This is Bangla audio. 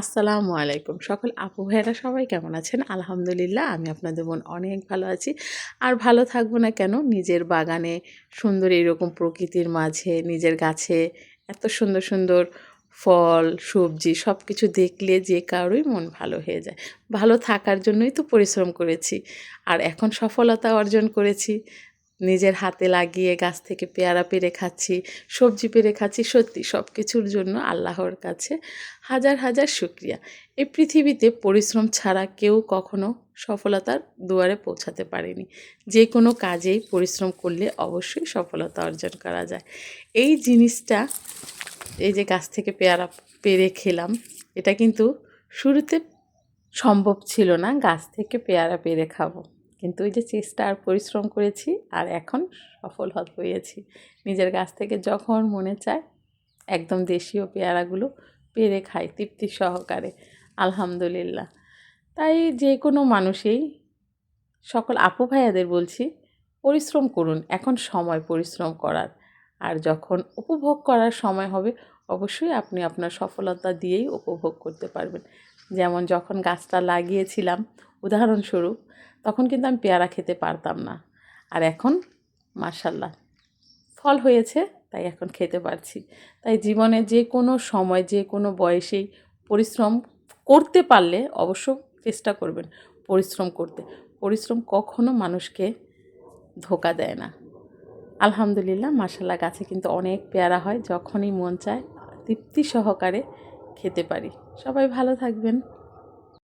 আসসালামু আলাইকুম। সকল আপু ভাইয়েরা সবাই কেমন আছেন? আলহামদুলিল্লাহ আমি আপনাদের বোন অনেক ভালো আছি। আর ভালো থাকবো না কেন? নিজের বাগানে সুন্দর এরকম প্রকৃতির মাঝে নিজের গাছে এত সুন্দর, সুন্দর ফল, সবজি সবকিছু দেখলে যে কারোরই মন ভালো হয়ে যায়। ভালো থাকার জন্যই তো পরিশ্রম করেছি। আর এখন সফলতা অর্জন করেছি। নিজের হাতে লাগিয়ে গাছ থেকে পেয়ারা পেড়ে খাচ্ছি, সবজি পেড়ে খাচ্ছি। সত্যি সব কিছুর জন্য আল্লাহর কাছে হাজার হাজার শুকরিয়া। এই পৃথিবীতে পরিশ্রম ছাড়া কেউ কখনো সফলতার দুয়ারে পৌঁছাতে পারেনি। যে কোনো কাজেই পরিশ্রম করলে অবশ্যই সফলতা অর্জন করা যায়। এই জিনিসটা, এই যে গাছ থেকে পেয়ারা পেড়ে খেলাম, এটা কিন্তু শুরুতে সম্ভব ছিল না গাছ থেকে পেয়ারা পেড়ে খাবো। কিন্তু ওই যে চেষ্টা আর পরিশ্রম করেছি আর এখন সফল হয়েছি। নিজের গাছ থেকে যখন মনে চায় একদম দেশীয় পেয়ারাগুলো পেড়ে খাই তৃপ্তি সহকারে। আলহামদুলিল্লাহ। তাই যে কোনো মানুষই, সকল আপু ভাইয়াদের বলছি, পরিশ্রম করুন। এখন সময় পরিশ্রম করার। আর যখন উপভোগ করার সময় হবে অবশ্যই আপনি আপনার সফলতা দিয়েই উপভোগ করতে পারবেন। যেমন যখন গাছটা লাগিয়েছিলাম উদাহরণস্বরূপ, তখন কিন্তু আমি পেয়ারা খেতে পারতাম না। আর এখন মাশাআল্লাহ ফল হয়েছে, তাই এখন খেতে পারছি। তাই জীবনে যে কোনো সময় যে কোনো বয়সেই পরিশ্রম করতে পারলে অবশ্য চেষ্টা করবেন পরিশ্রম করতে। পরিশ্রম কখনো মানুষকে ধোঁকা দেয় না। আলহামদুলিল্লাহ মাশাআল্লাহ গাছে কিন্তু অনেক পেয়ারা হয়, যখনই মন চায় তৃপ্তি সহকারে খেতে পারি। সবাই ভালো থাকবেন।